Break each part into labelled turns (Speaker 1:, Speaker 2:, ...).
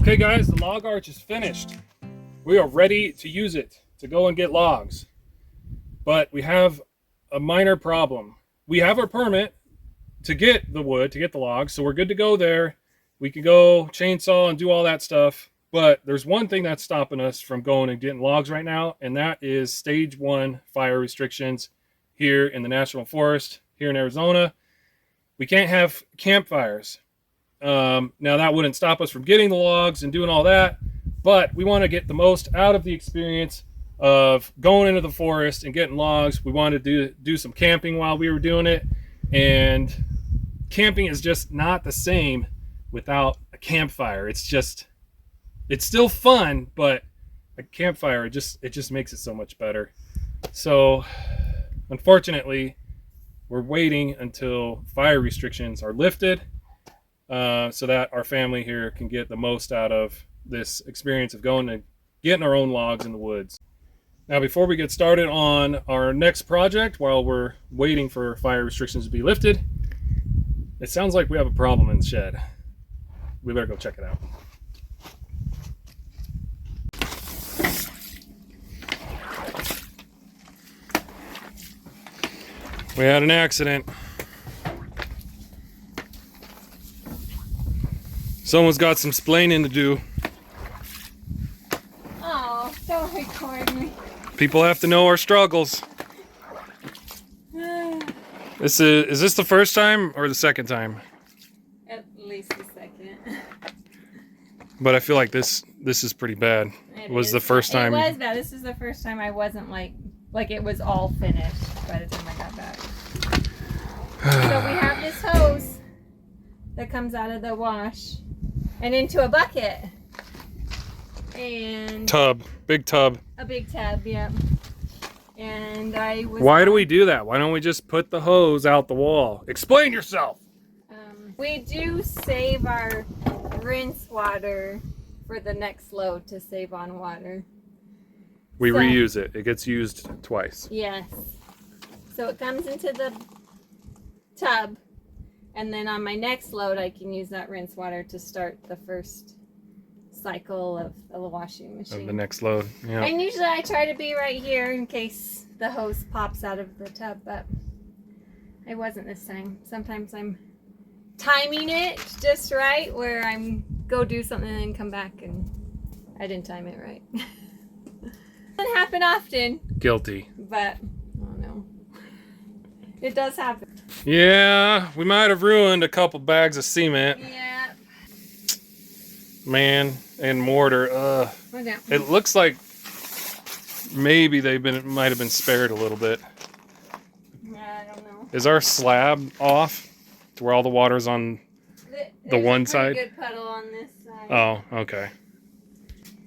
Speaker 1: Okay guys, the log arch is finished. We are ready to use it to go and get logs. But we have a minor problem. We have our permit to get the wood, to get the logs, so we're good to go there. We can go chainsaw and do all that stuff. But there's one thing that's stopping us from going and getting logs right now, and that is stage 1 fire restrictions here in the National Forest, here in Arizona. We can't have campfires. Now that wouldn't stop us from getting the logs and doing all that, but we want to get the most out of the experience of going into the forest and getting logs. We wanted to do some camping while we were doing it, and camping is just not the same without a campfire. It's still fun, but a campfire, it just makes it so much better. So unfortunately, we're waiting until fire restrictions are lifted, so that our family here can get the most out of this experience of going and getting our own logs in the woods. Now, before we get started on our next project, while we're waiting for fire restrictions to be lifted, it sounds like we have a problem in the shed. We better go check it out. We had an accident. Someone's got some splaining to do.
Speaker 2: Oh, don't record me.
Speaker 1: People have to know our struggles. Is this the first time or the second time?
Speaker 2: At least the second.
Speaker 1: But I feel like this is pretty bad. It was the first time.
Speaker 2: It was bad. This is the first time I wasn't like it was all finished by the time I got back. So we have this hose that comes out of the wash and into a bucket. And
Speaker 1: tub, big tub.
Speaker 2: A big tub, yeah. And I was.
Speaker 1: Why do we do that? Why don't we just put the hose out the wall? Explain yourself.
Speaker 2: We do save our rinse water for the next load to save on water.
Speaker 1: We reuse it. It gets used twice.
Speaker 2: Yes. So it comes into the tub, and then on my next load I can use that rinse water to start the first cycle of the washing machine.
Speaker 1: Of the next load, yeah.
Speaker 2: And usually I try to be right here in case the hose pops out of the tub, but I wasn't this time. Sometimes I'm timing it just right, where I'm go do something and then come back and I didn't time it right. Doesn't happen often.
Speaker 1: Guilty.
Speaker 2: But oh no, it does happen.
Speaker 1: Yeah, we might have ruined a couple bags of cement.
Speaker 2: Yeah.
Speaker 1: Man, and mortar. It looks like maybe might have been spared a little bit.
Speaker 2: I don't know.
Speaker 1: Is our slab off to where all the water's on the one side?
Speaker 2: There's a good puddle on this side.
Speaker 1: Oh, okay.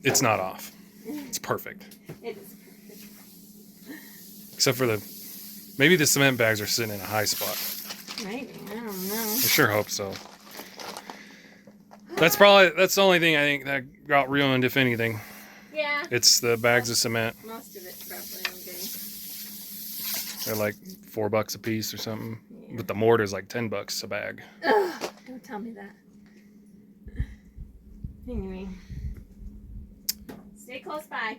Speaker 1: It's not off. It's perfect.
Speaker 2: It is perfect.
Speaker 1: Except for maybe the cement bags are sitting in a high spot.
Speaker 2: Maybe, I don't know.
Speaker 1: I sure hope so. That's the only thing I think that got ruined, if anything.
Speaker 2: Yeah.
Speaker 1: It's the bags of cement.
Speaker 2: Most of it's probably okay.
Speaker 1: They're like $4 a piece or something. Yeah. But the mortar's like $10 a bag.
Speaker 2: Ugh, don't tell me that. Anyway. Stay close by.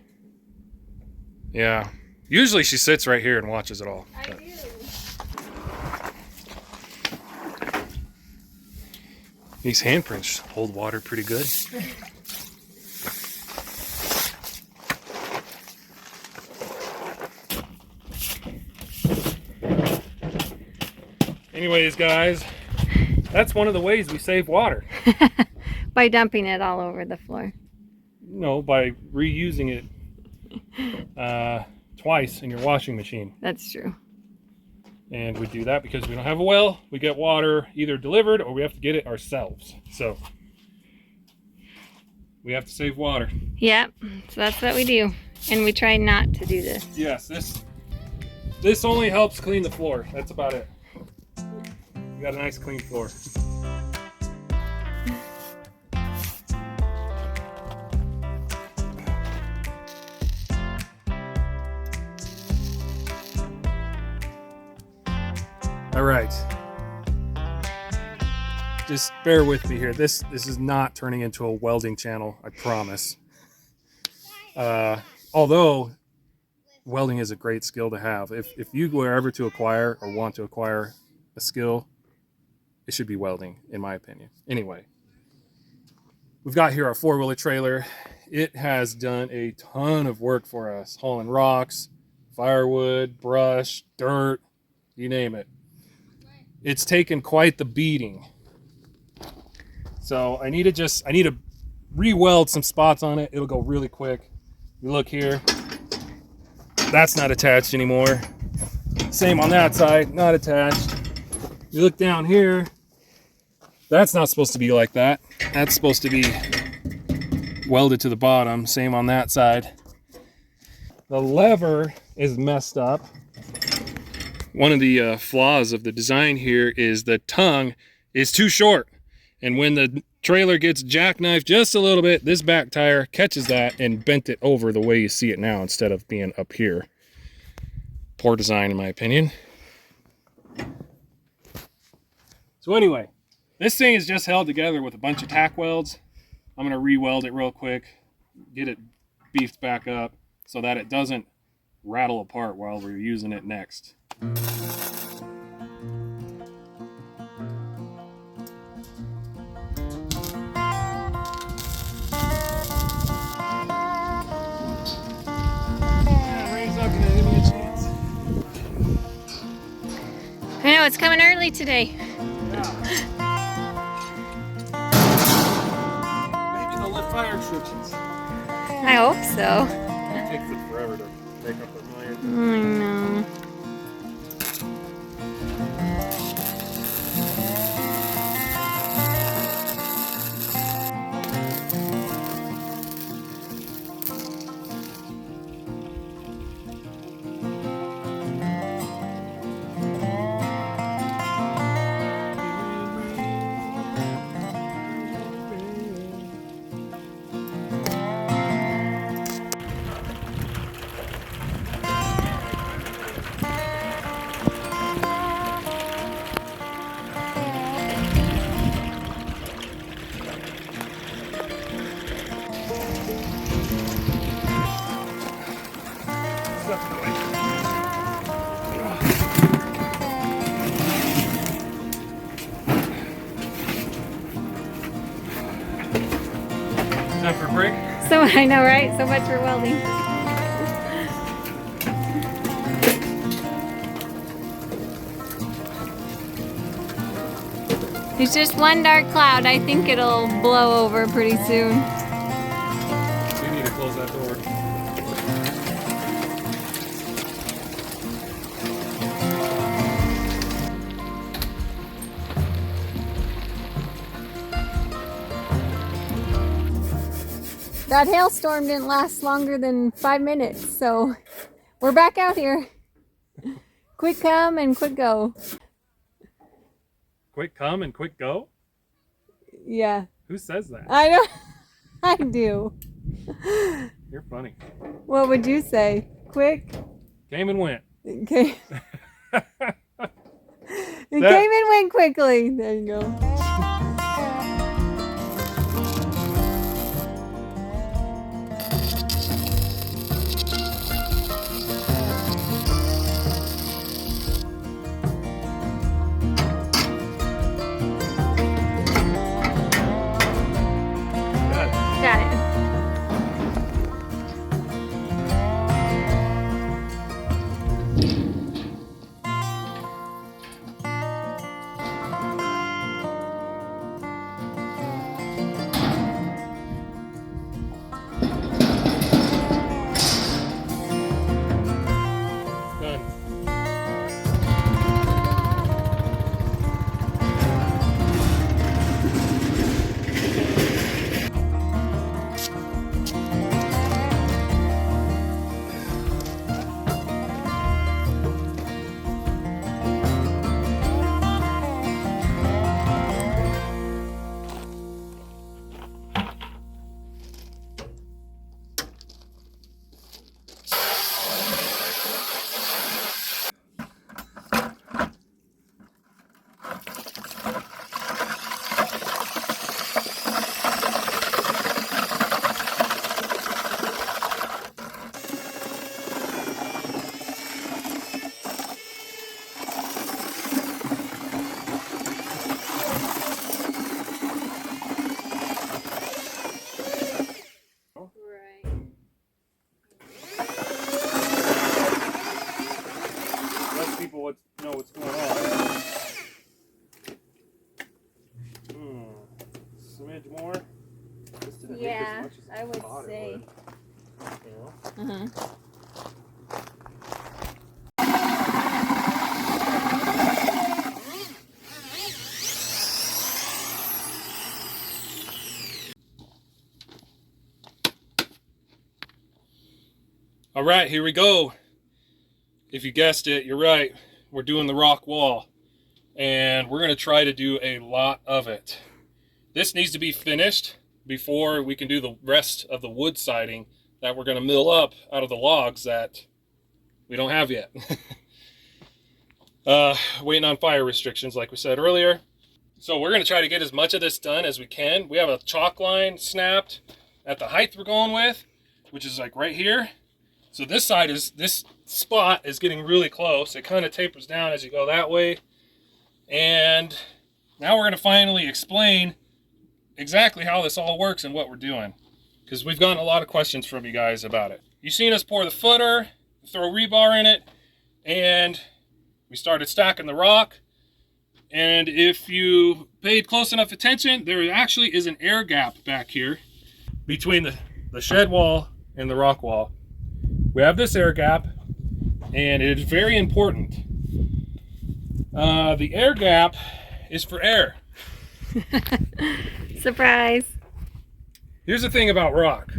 Speaker 1: Yeah. Usually she sits right here and watches it all.
Speaker 2: I do.
Speaker 1: These handprints hold water pretty good. Anyways, guys, that's one of the ways we save water.
Speaker 2: By dumping it all over the floor.
Speaker 1: No, by reusing it twice in your washing machine.
Speaker 2: That's true.
Speaker 1: And we do that because we don't have a well. We get water either delivered or we have to get it ourselves. So we have to save water.
Speaker 2: Yep. So that's what we do. And we try not to do this.
Speaker 1: Yes, this only helps clean the floor. That's about it. You got a nice clean floor. All right. just bear with me here. This is not turning into a welding channel, I promise. Although welding is a great skill to have. If you were ever to acquire or want to acquire a skill, it should be welding, in my opinion. Anyway, we've got here our 4-wheeler trailer. It has done a ton of work for us, hauling rocks, firewood, brush, dirt, you name it. It's taken quite the beating. So I need to re-weld some spots on it. It'll go really quick. You look here, that's not attached anymore. Same on that side, not attached. You look down here, that's not supposed to be like that. That's supposed to be welded to the bottom. Same on that side. The lever is messed up. One of the flaws of the design here is the tongue is too short. And when the trailer gets jackknifed just a little bit, this back tire catches that and bent it over the way you see it now instead of being up here. Poor design, in my opinion. So anyway, this thing is just held together with a bunch of tack welds. I'm going to re-weld it real quick, get it beefed back up so that it doesn't rattle apart while we're using it next.
Speaker 2: I know, it's coming early today.
Speaker 1: Maybe they'll lift fire restrictions.
Speaker 2: I hope so.
Speaker 1: It takes them forever to make up their mind.
Speaker 2: I know.
Speaker 1: Time for a break?
Speaker 2: So I know, right? So much for welding. It's just one dark cloud. I think it'll blow over pretty soon.
Speaker 1: We need to close that door.
Speaker 2: That hailstorm didn't last longer than 5 minutes, so we're back out here. Quick come and quick go.
Speaker 1: Quick come and quick go?
Speaker 2: Yeah.
Speaker 1: Who says that?
Speaker 2: I know. I do.
Speaker 1: You're funny.
Speaker 2: What would you say? Quick?
Speaker 1: Came and went.
Speaker 2: Okay. It came and went quickly. There you go. Got it.
Speaker 1: smidge more. This didn't make
Speaker 2: Yeah,
Speaker 1: as much as
Speaker 2: I would
Speaker 1: thought it
Speaker 2: say.
Speaker 1: would, you know? All right, here we go. If you guessed it, you're right. We're doing the rock wall, and we're going to try to do a lot of it. This needs to be finished before we can do the rest of the wood siding that we're going to mill up out of the logs that we don't have yet. Waiting on fire restrictions, like we said earlier. So we're going to try to get as much of this done as we can. We have a chalk line snapped at the height we're going with, which is like right here. So this spot is getting really close. It kind of tapers down as you go that way. And now we're going to finally explain exactly how this all works and what we're doing, because we've gotten a lot of questions from you guys about it. You've seen us pour the footer, throw rebar in it, and we started stacking the rock. And if you paid close enough attention, there actually is an air gap back here between the shed wall and the rock wall. We have this air gap, and it is very important. The air gap is for air.
Speaker 2: Surprise.
Speaker 1: Here's the thing about rock,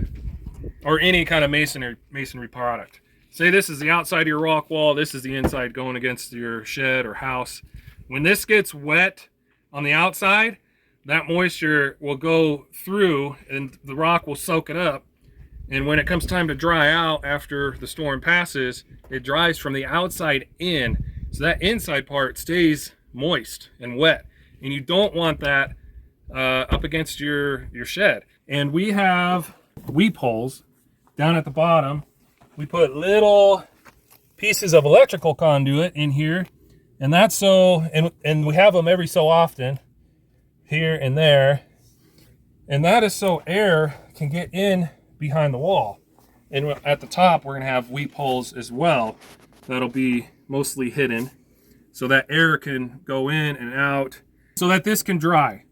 Speaker 1: or any kind of masonry product. Say this is the outside of your rock wall, this is the inside going against your shed or house. When this gets wet on the outside, that moisture will go through and the rock will soak it up. And when it comes time to dry out after the storm passes, it dries from the outside in. So that inside part stays moist and wet. And you don't want that up against your shed. And we have weep holes down at the bottom. We put little pieces of electrical conduit in here. And that's so, and we have them every so often, here and there. And that is so air can get in behind the wall. And at the top, we're gonna have weep holes as well. That'll be mostly hidden, so that air can go in and out, so that this can dry.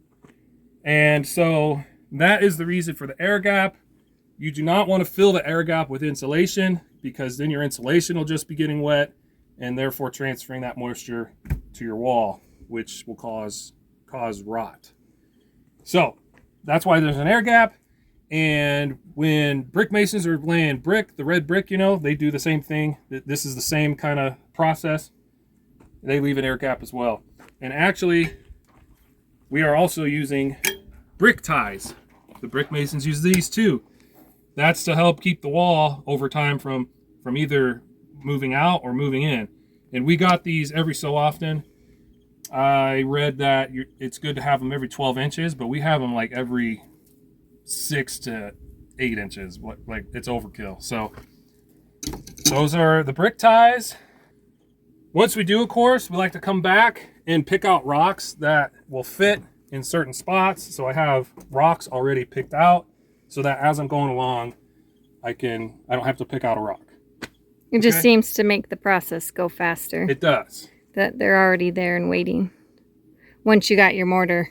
Speaker 1: And so that is the reason for the air gap. You do not want to fill the air gap with insulation, because then your insulation will just be getting wet and therefore transferring that moisture to your wall, which will cause rot. So that's why there's an air gap. And when brick masons are laying brick, the red brick, you know, they do the same thing. This is the same kind of process. They leave an air gap as well. And actually, we are also using brick ties. The brick masons use these too. That's to help keep the wall over time from either moving out or moving in. And we got these every so often. I read that it's good to have them every 12 inches, but we have them like every 6 to 8 inches. Like, it's overkill. So those are the brick ties. Once we do a course, we like to come back and pick out rocks that will fit in certain spots. So I have rocks already picked out, so that as I'm going along, I don't have to pick out a rock.
Speaker 2: It just seems to make the process go faster.
Speaker 1: It does.
Speaker 2: That they're already there and waiting. Once you got your mortar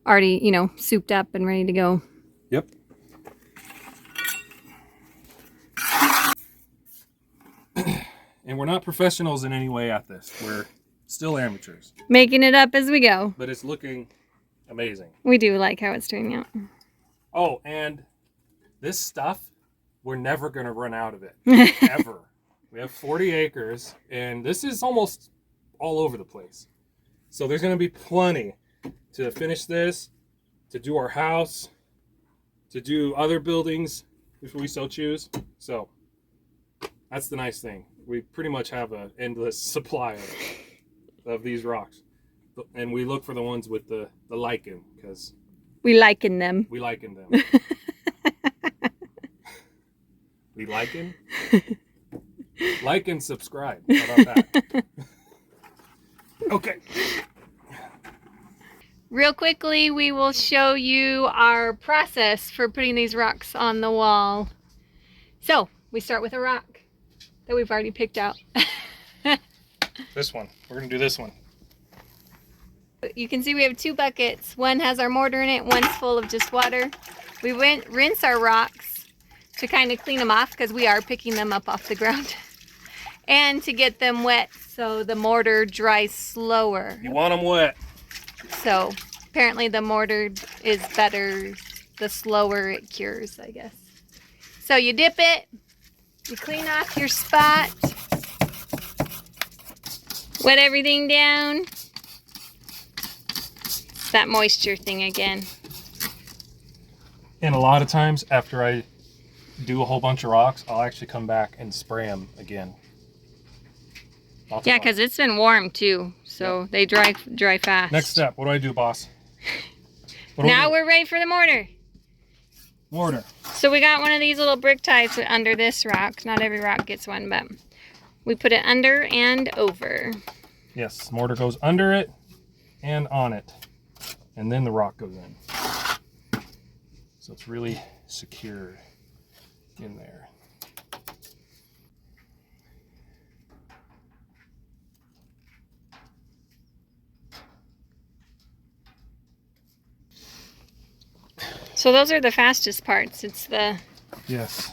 Speaker 2: already, you know, souped up and ready to go.
Speaker 1: Yep. And we're not professionals in any way at this. We're still amateurs.
Speaker 2: Making it up as we go.
Speaker 1: But it's looking amazing.
Speaker 2: We do like how it's turning out.
Speaker 1: Oh, and this stuff, we're never going to run out of it. Ever. We have 40 acres, and this is almost all over the place. So there's going to be plenty to finish this, to do our house, to do other buildings if we so choose. So that's the nice thing. We pretty much have an endless supply of these rocks. And we look for the ones with the lichen, because
Speaker 2: we liken them.
Speaker 1: We liken them. We liken? Like and subscribe. How about that? Okay.
Speaker 2: Real quickly, we will show you our process for putting these rocks on the wall. So, we start with a rock that we've already picked out.
Speaker 1: This one. We're going to do this one.
Speaker 2: you can see we have 2 buckets. One has our mortar in it, one's full of just water. We rinse our rocks to kind of clean them off because we are picking them up off the ground. And to get them wet so the mortar dries slower.
Speaker 1: You want them wet.
Speaker 2: So apparently the mortar is better the slower it cures, I guess. So you dip it, you clean off your spot, wet everything down. It's that moisture thing again.
Speaker 1: And a lot of times after I do a whole bunch of rocks, I'll actually come back and spray them again.
Speaker 2: Yeah, because it's been warm too, so they dry fast.
Speaker 1: Next step, what do I do, boss?
Speaker 2: Now we're ready for the mortar.
Speaker 1: Mortar.
Speaker 2: So we got one of these little brick ties under this rock. Not every rock gets one, but we put it under and over.
Speaker 1: Yes, mortar goes under it and on it, and then the rock goes in. So it's really secure in there.
Speaker 2: So those are the fastest parts. It's the
Speaker 1: Yes.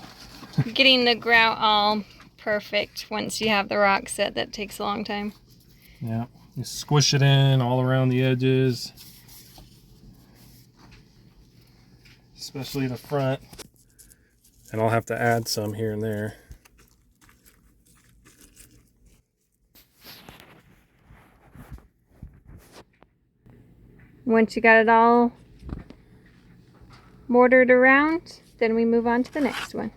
Speaker 2: getting the grout all perfect once you have the rock set. That takes a long time.
Speaker 1: Yeah. You squish it in all around the edges, especially the front. And I'll have to add some here and there.
Speaker 2: Once you got it all mortared around, then we move on to the next one.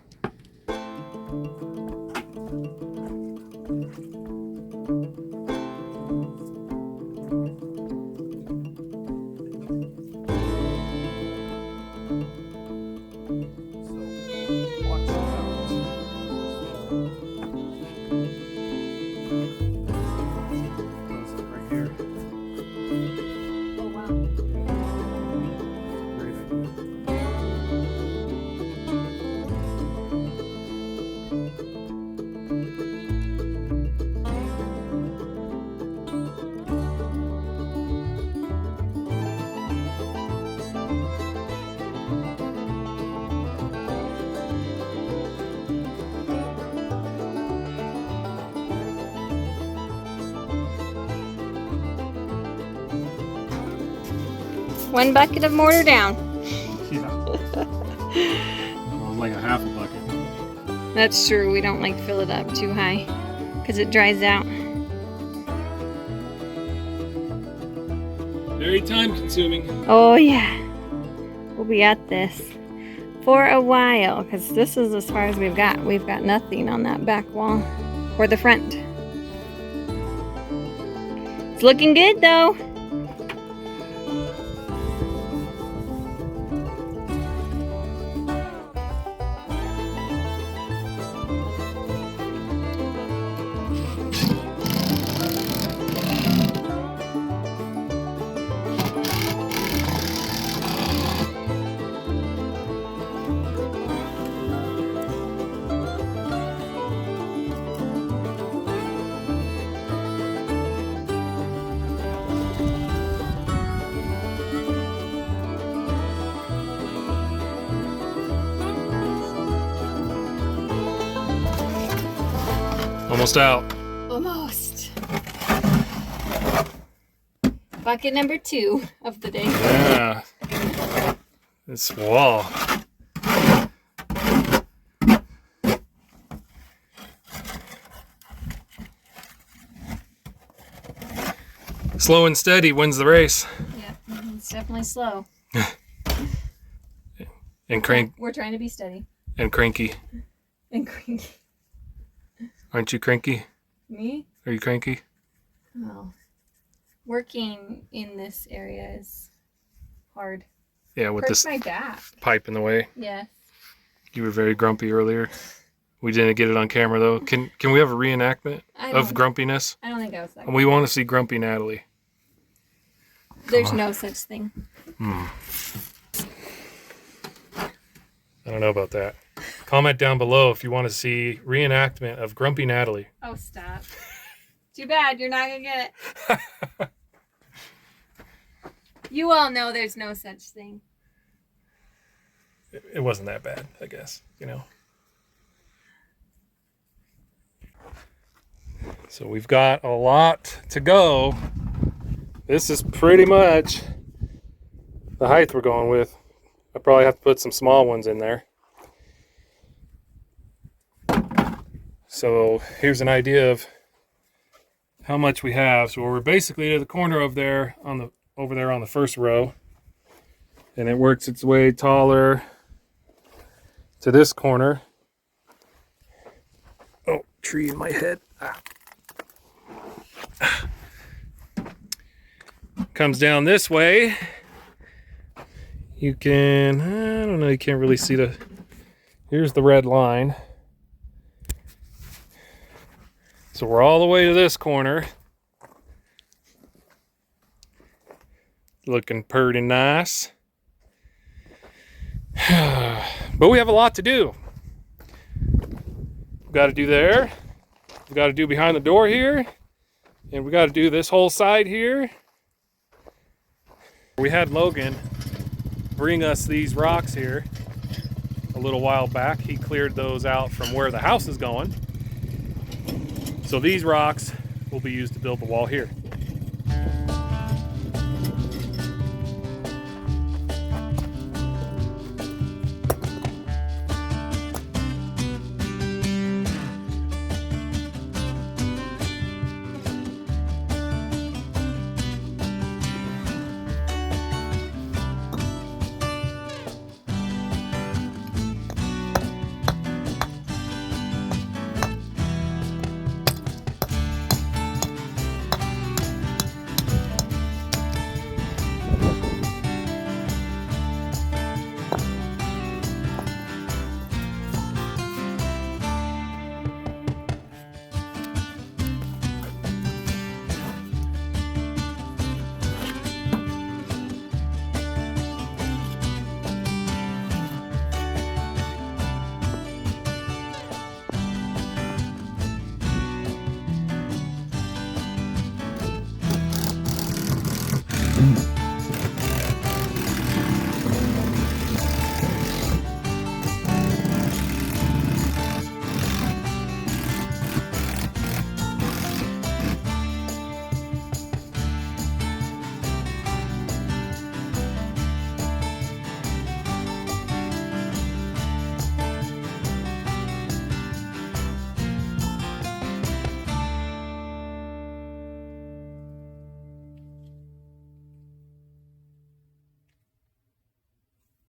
Speaker 2: One bucket of mortar down.
Speaker 1: Yeah. Like a half a bucket.
Speaker 2: That's true. We don't like fill it up too high because it dries out.
Speaker 1: Very time consuming.
Speaker 2: Oh yeah. We'll be at this for a while because this is as far as we've got. We've got nothing on that back wall or the front. It's looking good though.
Speaker 1: Almost out.
Speaker 2: Almost. Bucket number 2 of the day.
Speaker 1: Yeah. This wall. Slow and steady wins the race.
Speaker 2: Yeah, it's definitely slow.
Speaker 1: And crank
Speaker 2: We're trying to be steady.
Speaker 1: and cranky.
Speaker 2: And cranky.
Speaker 1: Aren't you cranky?
Speaker 2: Me?
Speaker 1: Are you cranky?
Speaker 2: Well, working in this area is hard.
Speaker 1: Yeah, with
Speaker 2: Hurts
Speaker 1: this
Speaker 2: my back.
Speaker 1: pipe in the way.
Speaker 2: Yes.
Speaker 1: You were very grumpy earlier. We didn't get it on camera though. Can we have a reenactment of grumpiness?
Speaker 2: I don't think I was that.
Speaker 1: We want to see grumpy Natalie.
Speaker 2: There's no such thing.
Speaker 1: I don't know about that. Comment down below if you want to see reenactment of grumpy Natalie.
Speaker 2: Oh, stop. Too bad. You're not going to get it. You all know there's no such thing.
Speaker 1: It wasn't that bad, I guess, you know. So we've got a lot to go. This is pretty much the height we're going with. I probably have to put some small ones in there. So here's an idea of how much we have. So we're basically to the corner over there on the first row, and it works its way taller to this corner. Oh, tree in my head. Comes down this way. You can, I don't know, you can't really see here's the red line. So we're all the way to this corner. Looking pretty nice. But we have a lot to do. We've got to do there. We've got to do behind the door here. And we got to do this whole side here. We had Logan bring us these rocks here a little while back. He cleared those out from where the house is going. So these rocks will be used to build the wall here. Mm.